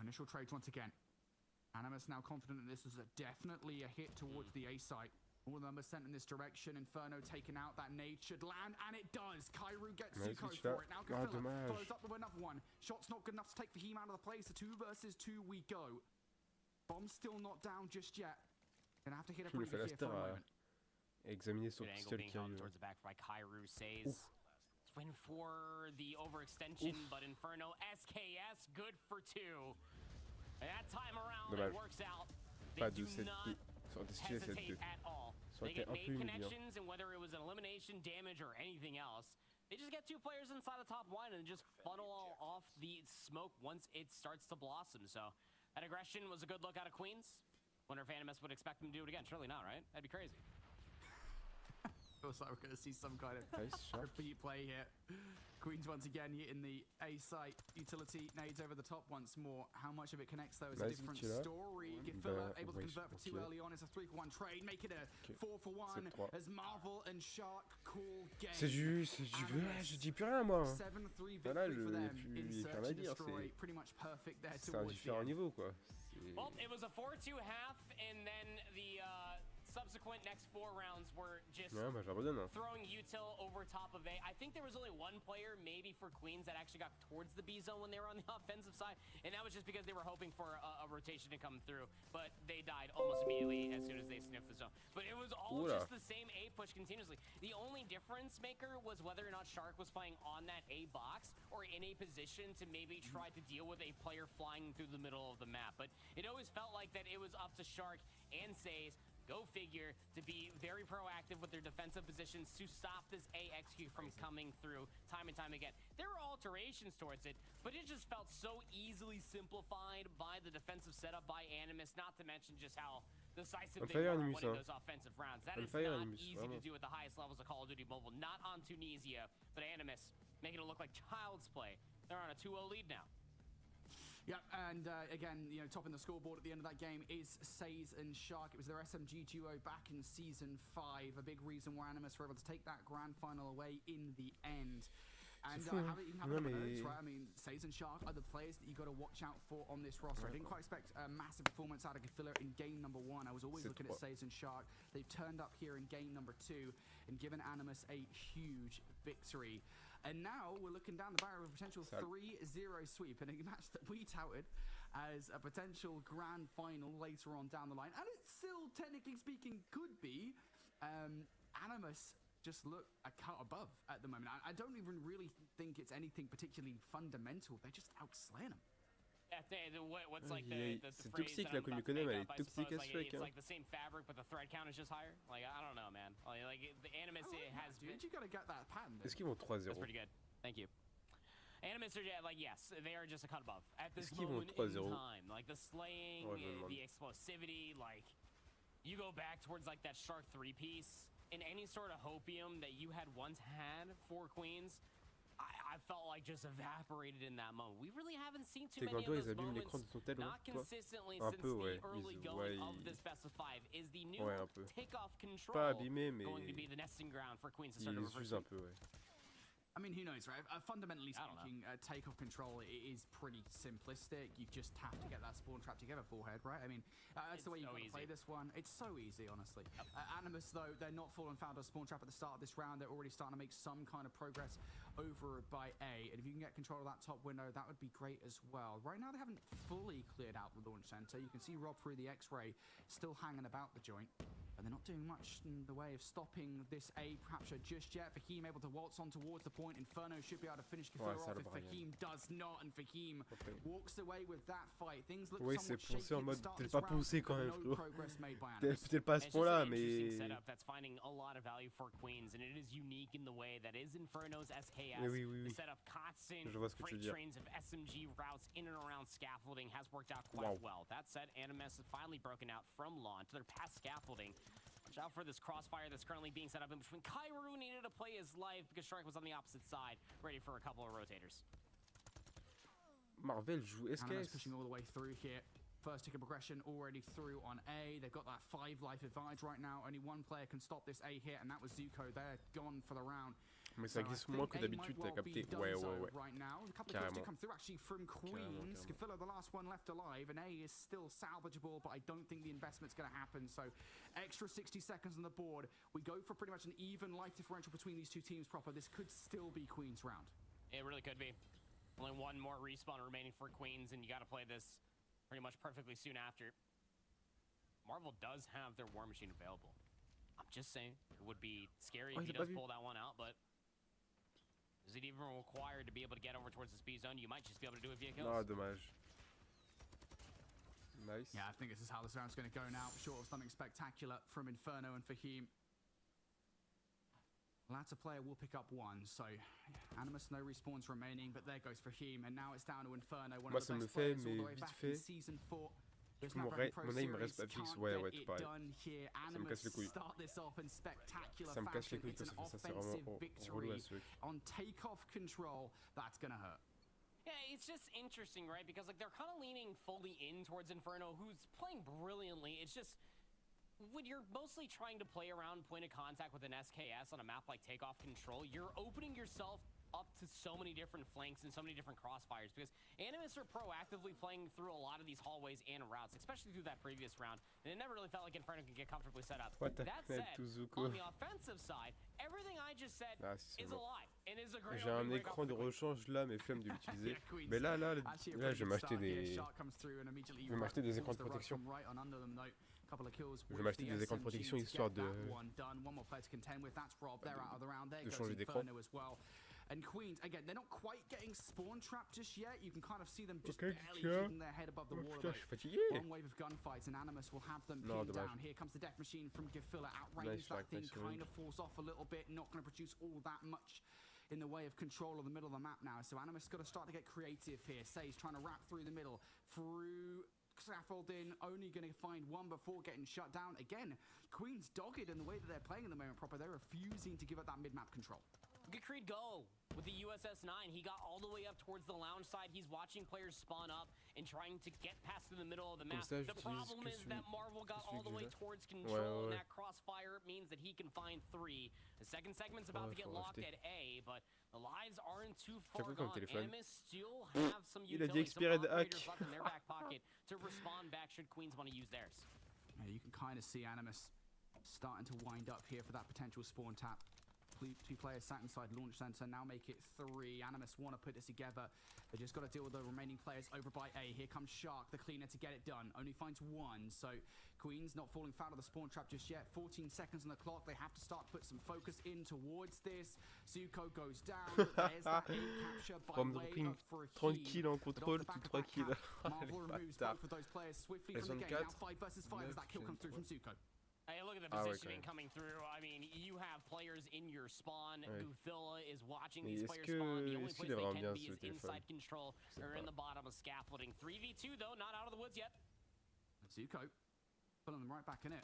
Speaker 2: Initial trades once again. Animus now confident that this is definitely a hit towards the A site. All of them are sent in this direction. Inferno taken out. That nade should land, and it does. Kairu gets
Speaker 4: Nice
Speaker 2: Zuko
Speaker 4: shot.
Speaker 2: for it. Now
Speaker 4: Ah,
Speaker 2: Gefilla
Speaker 4: dommage.
Speaker 2: follows up with another one. Shot's not good enough to take Fahim out of the place. So 2 versus 2 we go. Bomb's still not down just yet. Gonna have to hit a
Speaker 4: Je le
Speaker 2: breather
Speaker 4: fais
Speaker 2: here for a
Speaker 4: Laster
Speaker 2: moment.
Speaker 4: à examiner son
Speaker 3: Good angle
Speaker 4: pistolet
Speaker 3: being
Speaker 4: qui
Speaker 3: held
Speaker 4: arrive.
Speaker 3: towards the back by Kairu. Says win for the overextension, but Inferno SKS good for 2. And that time around,
Speaker 4: Dommage.
Speaker 3: it works out. They
Speaker 4: Pas
Speaker 3: do
Speaker 4: de cette
Speaker 3: not
Speaker 4: 2. Ça aurait été stylé cette 2.
Speaker 3: hesitate at all.
Speaker 4: Ça
Speaker 3: They
Speaker 4: aurait été
Speaker 3: get
Speaker 4: un peu
Speaker 3: nade
Speaker 4: humiliant.
Speaker 3: connections, and whether it was an elimination, damage, or anything else, they just get 2 players inside the top line and just funnel all off the smoke once it starts to blossom. So that aggression was a good look out of Queens. Wonder if Animus would expect them to do it again. Surely not, right? That'd be crazy.
Speaker 2: Feels like we're going to see some kind of
Speaker 4: Nice shot.
Speaker 2: repeat play here. Queens once again hitting the A site. Utility nades over the top once more. How much of it connects though is a
Speaker 4: Nice
Speaker 2: different
Speaker 4: Gitchila.
Speaker 2: story. Gefilla able to
Speaker 4: ouais,
Speaker 2: convert for 2
Speaker 4: ok.
Speaker 2: early on. It's a 3-for-1 trade. Make it a 4-for-1
Speaker 4: C'est 3.
Speaker 2: as Marvel and Shark call game.
Speaker 4: C'est du... Je dis plus rien, moi.
Speaker 2: 7-3
Speaker 4: Voilà,
Speaker 2: victory for
Speaker 4: y a
Speaker 2: them
Speaker 4: plus-
Speaker 2: in
Speaker 4: y a
Speaker 2: Search
Speaker 4: rien à
Speaker 2: and
Speaker 4: dire,
Speaker 2: Destroy.
Speaker 4: c'est-
Speaker 2: Pretty much perfect there
Speaker 4: C'est un
Speaker 2: towards the
Speaker 4: différent
Speaker 2: end.
Speaker 4: niveau, quoi. C'est-
Speaker 3: Well, it was a 4-2 half, and then the subsequent next 4 rounds were just
Speaker 4: Ouais, bah j'abandonne. Hein.
Speaker 3: throwing util over top of A. I think there was only 1 player, maybe for Queens, that actually got towards the B zone when they were on the offensive side, and that was just because they were hoping for a rotation to come through, but they died almost immediately as soon as they sniffed the zone. But it was all
Speaker 4: Oula.
Speaker 3: just the same A push continuously. The only difference maker was whether or not Shark was playing on that A box or in a position to maybe try to deal with a player flying through the middle of the map. But it always felt like that it was up to Shark and Says, go figure, to be very proactive with their defensive positions to stop this AXQ from coming through time and time again. There were alterations towards it, but it just felt so easily simplified by the defensive setup by Animus, not to mention just how decisive
Speaker 4: On
Speaker 3: they
Speaker 4: fire,
Speaker 3: were
Speaker 4: Animus,
Speaker 3: winning
Speaker 4: hein.
Speaker 3: those offensive rounds. That
Speaker 4: On
Speaker 3: is
Speaker 4: fire,
Speaker 3: not
Speaker 4: Animus,
Speaker 3: easy
Speaker 4: vraiment.
Speaker 3: to do at the highest levels of Call of Duty Mobile, not on Tunisia, but Animus making it look like child's play. They're on a 2-0 lead now.
Speaker 2: Yeah, and again, you know, topping the scoreboard at the end of that game is Says and Shark. It was their SMG duo back in Season 5. A big reason why Animus were able to take that grand final away in the end. And
Speaker 4: fou, hein.
Speaker 2: you can have
Speaker 4: Non,
Speaker 2: it on
Speaker 4: mais-
Speaker 2: notes, right? I mean, Says and Shark are the players that you got to watch out for on this roster. I didn't quite expect a massive performance out of Gefilla in game number 1. I was always
Speaker 4: C'est
Speaker 2: looking at
Speaker 4: trois.
Speaker 2: Says and Shark. They've turned up here in game number 2 and given Animus a huge victory. And now we're looking down the barrel of a potential 3-0 sweep in a match that we touted as a potential grand final later on down the line. And it still, technically speaking, could be. Animus just look a cut above at the moment. I don't even really think it's anything particularly fundamental. They're just outslaying them.
Speaker 3: What's like
Speaker 4: Aïe, aïe.
Speaker 3: the
Speaker 4: C'est
Speaker 3: phrase
Speaker 4: toxique,
Speaker 3: that
Speaker 4: la
Speaker 3: I'm
Speaker 4: Codm,
Speaker 3: about to make
Speaker 4: elle est
Speaker 3: up, I
Speaker 4: toxique
Speaker 3: suppose,
Speaker 4: as
Speaker 3: like,
Speaker 4: fuck,
Speaker 3: it's
Speaker 4: hein.
Speaker 3: like the same fabric, but the thread count is just higher. Like, I don't know, man. Like the Animus
Speaker 2: I like
Speaker 3: it has
Speaker 2: that,
Speaker 3: been.
Speaker 2: dude. You gotta get that pattern.
Speaker 4: Est-ce qu'ils vont 3-0?
Speaker 3: That's pretty good. Thank you. Animus are like, yes, they are just a cut above at this
Speaker 4: Est-ce qu'ils vont
Speaker 3: moment in
Speaker 4: 3-0?
Speaker 3: time. Like the slaying,
Speaker 4: Ouais, je me demande.
Speaker 3: the explosivity. Like you go back towards like that Shark 3 piece. in any sort of hopium that you had once had for Queens, I felt like just evaporated in that moment. We really haven't seen too many of those moments, not consistently since the early going of this best of 5. Is the new takeoff control going to be the nesting ground for Queens to start over first?
Speaker 2: I mean, who knows, right? Fundamentally speaking, takeoff control is pretty simplistic. You just have to get that spawn trap together, Forehead, right? I mean, that's the way you gotta play this one. It's so easy, honestly. Animus, though, they're not fallen foul of spawn trap at the start of this round. They're already starting to make some kind of progress over by A. And if you can get control of that top window, that would be great as well. Right now, they haven't fully cleared out the launch center. You can see Rob through the X-ray still hanging about the joint. And they're not doing much in the way of stopping this A capture just yet. Fahim able to waltz on towards the point. Inferno should be able to finish Kefir off if Fahim does not. And Fahim walks away with that fight. Things look somewhat shaky at the start of this round, no progress made by Animus.
Speaker 4: Peut-être pas à ce point-là, mais...
Speaker 3: It's just an interesting setup that's finding a lot of value for Queens, and it is unique in the way that is Inferno's SKS. The setup constant freight trains of SMG routes in and around scaffolding has worked out quite well. That said, Animus has finally broken out from launch. They're past scaffolding. Watch out for this crossfire that's currently being set up in between. Kairu needed to play his life because Shrike was on the opposite side, ready for a couple of rotators.
Speaker 4: Marvel joue SKS.
Speaker 2: Pushing all the way through here. First tick of progression already through on A. They've got that 5 life advantage right now. Only one player can stop this A hit, and that was Zuko. They're gone for the round.
Speaker 4: Mais ça glisse moins que d'habitude, t'as capté. Ouais.
Speaker 2: Right now. A couple of kills do come through actually from Queens. Kefilla, the last one left alive, and A is still salvageable, but I don't think the investment's going to happen. So extra 60 seconds on the board. We go for pretty much an even life differential between these two teams proper. This could still be Queens' round.
Speaker 3: It really could be. Only one more respawn remaining for Queens, and you got to play this pretty much perfectly soon after. Marvel does have their War Machine available. I'm just saying, it would be scary if he does pull that one out, but is it even required to be able to get over towards the speed zone? You might just be able to do it via kills.
Speaker 4: No, dommage. Nice.
Speaker 2: Yeah, I think this is how this round's going to go now. Short of something spectacular from Inferno and Fahim. Latter player will pick up one, so Animus no respawns remaining, but there goes Fahim, and now it's down to Inferno, one of the best players all the way back in Season 4.
Speaker 4: Mon nez me reste pas fixe, ouais, tout pareil. Ça me casse les couilles. Ça me casse les couilles parce que ça c'est vraiment relou à ce truc.
Speaker 2: On takeoff control, that's gonna hurt.
Speaker 3: Yeah, it's just interesting, right? Because like they're kind of leaning fully in towards Inferno, who's playing brilliantly. It's just when you're mostly trying to play around point of contact with an SKS on a map like Takeoff Control, you're opening yourself up to so many different flanks and so many different crossfires because Animus are proactively playing through a lot of these hallways and routes, especially through that previous round, and it never really felt like Inferno could get comfortably set up. That said, on the offensive side, everything I just said is a lie and is a great.
Speaker 4: J'ai un écran de rechange là, mais flemme de l'utiliser. Mais là, je vais m'acheter des écrans de protection. Je vais m'acheter des écrans de protection histoire de changer d'écran.
Speaker 2: And Queens, again, they're not quite getting spawn trapped just yet. You can kind of see them just barely keeping their head above the water. One wave of gunfights, and Animus will have them pinned down. Here comes the death machine from Gefilla. Outranges that thing, kind of falls off a little bit. Not going to produce all that much in the way of control of the middle of the map now. So Animus got to start to get creative here. Say's trying to wrap through the middle, through scaffolding, only going to find one before getting shut down. Again, Queens dogged in the way that they're playing in the moment proper. They're refusing to give up that mid-map control.
Speaker 3: Look at Creed go with the USS-9. He got all the way up towards the lounge side. He's watching players spawn up and trying to get past to the middle of the map. The problem is that Marvel got all the way towards control, and that crossfire means that he can find 3. The second segment's about to get locked at A, but the lives aren't too far gone. Animus still have some utility, some operators left in their back pocket to respond back should Queens want to use theirs.
Speaker 2: Yeah, you can kind of see Animus starting to wind up here for that potential spawn tap. 2 players sat inside launch center, now make it 3. Animus want to put this together. They just got to deal with the remaining players over by A. Here comes Shark, the cleaner, to get it done. Only finds 1, so Queens not falling foul of the spawn trap just yet. 14 seconds on the clock. They have to start to put some focus in towards this. Zuko goes down. There's that capture by way of
Speaker 4: tranquille en contrôle, tout tranquille.
Speaker 2: Marvel removes both of those players swiftly from the game. Now 5 versus 5 as that kill comes through from Zuko.
Speaker 3: Hey, look at the positioning coming through. I mean, you have players in your spawn. Gufilla is watching these players spawn. The only place they can be is inside control or in the bottom of scaffolding. 3v2, though, not out of the woods yet.
Speaker 2: Zuko pulling them right back in it.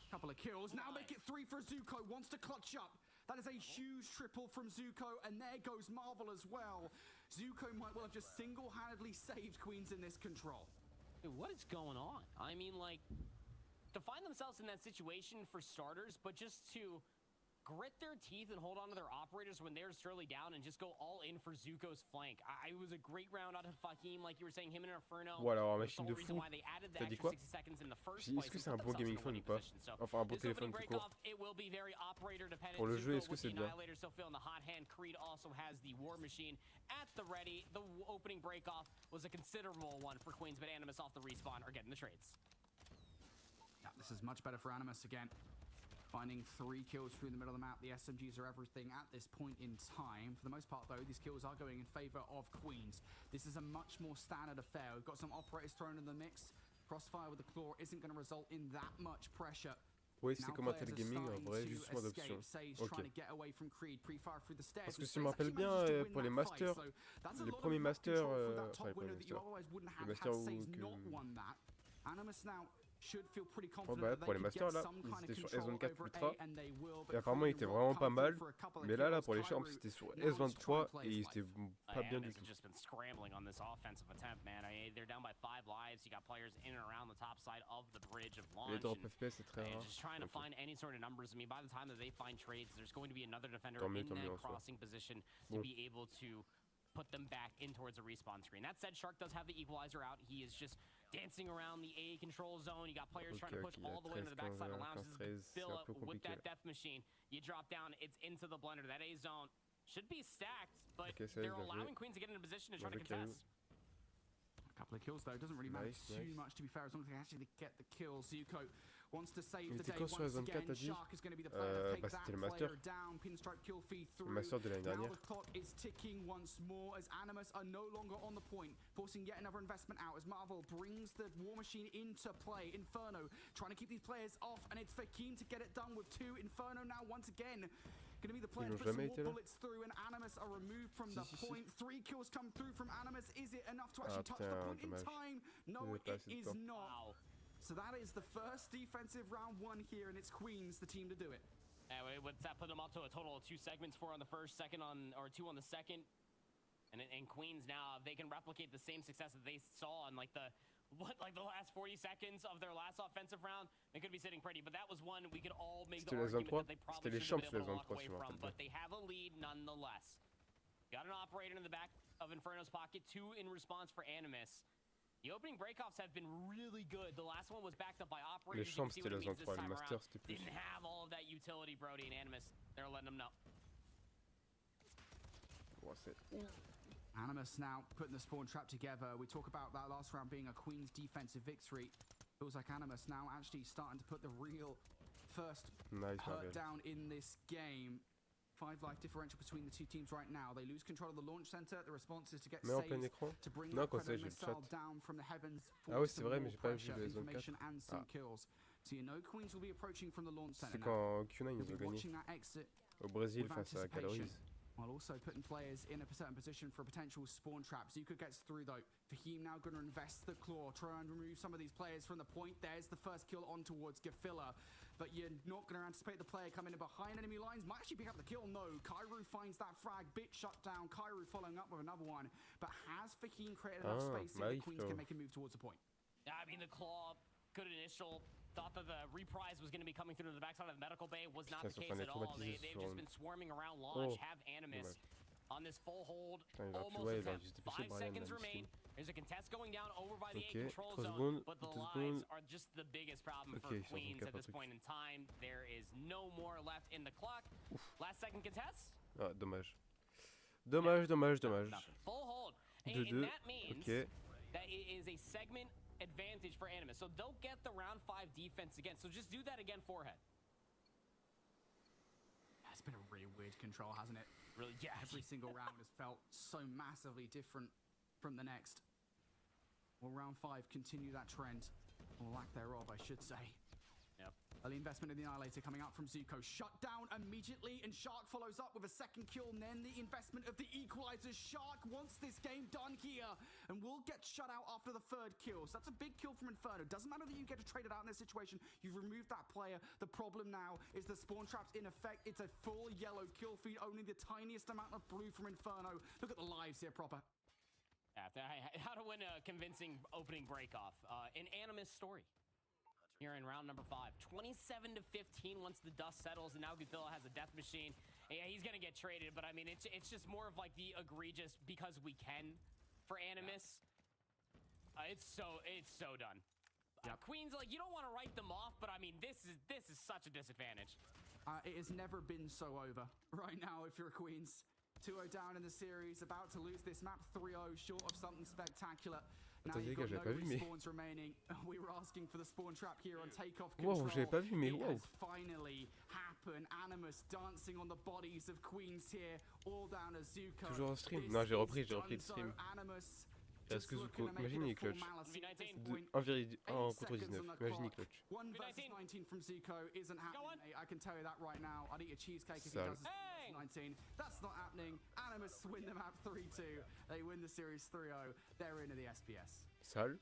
Speaker 2: Couple of kills. Now make it 3 for Zuko. Zuko wants to clutch up. That is a huge triple from Zuko, and there goes Marvel as well. Zuko might well have just single-handedly saved Queens in this control.
Speaker 3: Dude, what is going on? I mean, like, to find themselves in that situation for starters, but just to grit their teeth and hold on to their operators when they're surely down and just go all in for Zuko's flank. It was a great round out of Fahim, like you were saying, him and Inferno.
Speaker 4: Ou alors, machine de fou. T'as dit quoi? Est-ce que c'est un bon gaming phone ou pas? Enfin, un bon téléphone tout court. Pour le jeu, est-ce que c'est bien?
Speaker 3: Creed also has the War Machine at the ready. The opening break-off was a considerable one for Queens, but Animus off the respawn are getting the trades.
Speaker 2: Yeah, this is much better for Animus again. Finding 3 kills through the middle of the map. The SMGs are everything at this point in time. For the most part, though, these kills are going in favor of Queens. This is a much more standard affair. We've got some operators thrown in the mix. Crossfire with the claw isn't going to result in that much pressure.
Speaker 4: Oui, c'est comme un tel gaming, en vrai, juste moins d'options. Ok. Parce que si je me rappelle bien, pour les masters, les premiers masters, enfin les premiers masters, les masters où oh bah, pour les masters là, ils étaient sur S24 Ultra et apparemment ils étaient vraiment pas mal, mais là pour les charmes c'était sur S23 et ils étaient pas bien du tout. Les drop FPS c'est très rare. Tant mieux en soi. Bon.
Speaker 3: Put them back in towards a respawn screen. That said, Shark does have the equalizer out. He is just dancing around the A control zone. You got players trying to push all the way to the backside of the lounge. Fill up with that death machine. You drop down, it's into the blender. That A zone should be stacked, but they're allowing Queens to get in a position to try to contest.
Speaker 2: A couple of kills though, doesn't really matter too much to be fair, as long as they actually get the kill. Zuko wants to save the day once again. Shark is going to be the player to take that player down. Pinstripe kill feed through. Now the clock is ticking once more as Animus are no longer on the point, forcing yet another investment out as Marvel brings the War Machine into play. Inferno trying to keep these players off, and it's Fahim to get it done with 2. Inferno now once again going to be the player to put some more bullets through, and Animus are removed from the point. 3 kills come through from Animus. Is it enough to actually touch the point in time? No, it is not. So that is the first defensive round won here, and it's Queens, the team to do it.
Speaker 3: What's that put them up to a total of 2 segments, 4 on the first, second on, or 2 on the second. And in Queens now, if they can replicate the same success that they saw in like the last 40 seconds of their last offensive round, they could be sitting pretty. But that was one we could all make the argument that they probably should have been able to walk away from. But they have a lead nonetheless. Got an operator in the back of Inferno's pocket, 2 in response for Animus. The opening breakoffs have been really good. The last one was backed up by operators.
Speaker 4: Les champs c'était la zone 3, le master c'était plus.
Speaker 3: Didn't have all of that utility, Brody and Animus. They're letting them know.
Speaker 2: Animus now putting the spawn trap together. We talk about that last round being a Queen's defensive victory. Feels like Animus now actually starting to put the real first hurt down in this game. 5 life differential between the 2 teams right now. They lose control of the launch center. The response is to get saved to bring the Predator missile down from the heavens for some more pressure, information and some kills. So you know Queens will be approaching from the launch center now. You'll be watching that exit
Speaker 4: au Brésil face à Calories.
Speaker 2: While also putting players in a certain position for a potential spawn trap. Zuko gets through though. Fahim now going to invest the claw, try and remove some of these players from the point. There's the first kill on towards Gefilla, but you're not going to anticipate the player coming in behind enemy lines. Might actually pick up the kill, no. Kairu finds that frag, bit shut down. Kairu following up with another one, but has Fahim created enough space so the Queens can make a move towards the point?
Speaker 3: I mean, the claw, good initial. Thought that the reprise was going to be coming through to the backside of the medical bay. Was not the case at all. They've just been swarming around launch. Have Animus on this full hold. Almost 5 seconds remain. There's a contest going down over by the A control zone, but the lives are just the biggest problem for Queens at this point in time. There is no more left in the clock. Last second contest.
Speaker 4: Ah, dommage. Dommage.
Speaker 3: Full hold. And that means that it is a segment advantage for Animus. So they'll get the round 5 defense again. So just do that again, forehead.
Speaker 2: It's been a really weird control, hasn't it?
Speaker 3: Really, yeah.
Speaker 2: Every single round has felt so massively different from the next. Will round 5 continue that trend? Or lack thereof, I should say.
Speaker 3: Yep.
Speaker 2: Early investment in the Annihilator coming out from Zuko. Shut down immediately, and Shark follows up with a second kill, and then the investment of the equalizers. Shark wants this game done here, and will get shut out after the third kill. So that's a big kill from Inferno. Doesn't matter that you get to trade it out in this situation. You've removed that player. The problem now is the spawn trap's in effect. It's a full yellow kill feed, only the tiniest amount of blue from Inferno. Look at the lives here, proper.
Speaker 3: How to win a convincing opening breakoff. An Animus story. Here in round number 5. 27-15 once the dust settles, and now Godzilla has a death machine. Yeah, he's going to get traded, but I mean, it's just more of like the egregious because we can for Animus. It's so done. Queens, like, you don't want to write them off, but I mean, this is such a disadvantage.
Speaker 2: It has never been so over right now if you're a Queens. 2-0 down in the series, about to lose this map 3-0, short of something spectacular. Now you've got no respawns remaining. We were asking for the spawn trap here on takeoff control. It has finally happened. Animus dancing on the bodies of Queens here, all down as Zuko.
Speaker 4: Toujours en stream. Non, j'ai repris le stream.
Speaker 2: Animus.
Speaker 4: Parce que Zuko, imagine il clutch. 1 contre 19, imagine il clutch.
Speaker 2: 1 versus 19 from Zuko isn't happening, mate. I can tell you that right now. I'd eat a cheesecake if he does this 19. That's not happening. Animus win the map 3-2. They win the series 3-0. They're into the SPS.
Speaker 4: Sale.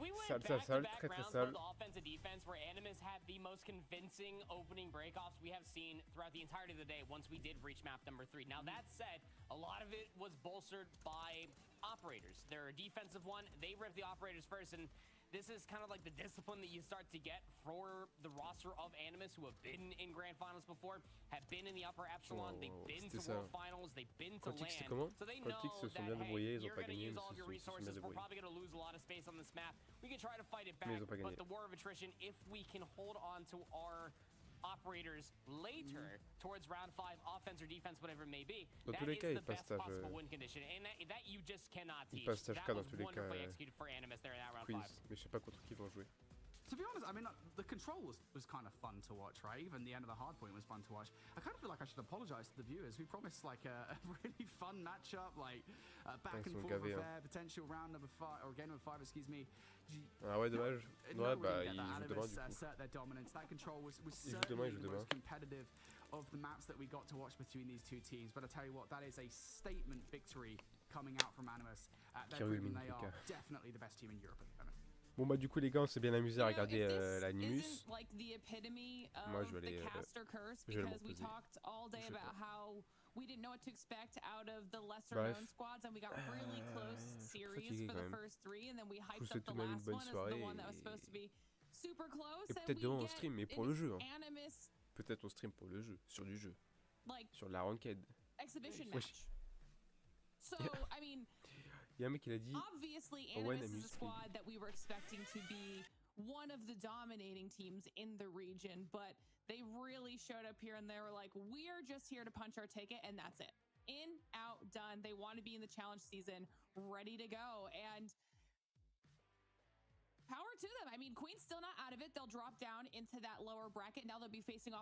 Speaker 3: We went back-to-back rounds, both offense and defense, where Animus had the most convincing opening breakoffs we have seen throughout the entirety of the day once we did reach map number 3. Now, that said, a lot of it was bolstered by operators. They're a defensive one. They ripped the operators first, and this is kind of like the discipline that you start to get for the roster of Animus, who have been in grand finals before, have been in the upper echelon, they've been to world finals, they've been to LAN. So they know that, hey, you're going to use all of your resources, we're probably going to lose a lot of space on this map. We can try to fight it back, but the war of attrition, if we can hold on to our operators later towards round 5, offense or defense, whatever it may be, that is the best possible win condition, and that you just cannot teach. That was wonderfully executed for Animus there in that round 5.
Speaker 4: Mais je sais pas contre qui vont jouer.
Speaker 2: To be honest, I mean, the control was kind of fun to watch, right? Even the end of the hard point was fun to watch. I kind of feel like I should apologize to the viewers. We promised like a really fun matchup, like back and forth affair, potential round number 5 or game number 5, excuse me.
Speaker 4: Ah ouais, dommage. Ouais, bah ils jouent demain du coup.
Speaker 2: Assert their dominance. That control was certainly the most competitive of the maps that we got to watch between these two teams. But I tell you what, that is a statement victory coming out from Animus. They're proving they are definitely the best team in Europe at the moment.
Speaker 4: Bon bah du coup les gars on s'est bien amusé à regarder l'Animus.
Speaker 1: Like the epitome
Speaker 4: Moi
Speaker 1: of
Speaker 4: je vais
Speaker 1: the
Speaker 4: aller
Speaker 1: caster curse, because we talked all day about how we didn't know what to expect out of the lesser known squads, and we got really close series for the first 3, and then we hyped up the last one as the one that was supposed to be super close.
Speaker 4: Et peut-être demain on stream, mais pour le jeu.
Speaker 1: Animus,
Speaker 4: peut-être on stream pour le jeu, sur du jeu,
Speaker 1: like
Speaker 4: sur la ranked.
Speaker 1: Exhibition match. So I mean.
Speaker 4: Il y a un mec qui a dit.
Speaker 1: Obviously, Animus is a squad that we were expecting to be one of the dominating teams in the region, but they really showed up here and they were like, we're just here to punch our ticket, and that's it. In, out, done. They want to be in the challenge season, ready to go, and power to them. I mean, Queen's still not out of it. They'll drop down into that lower bracket. Now they'll be facing off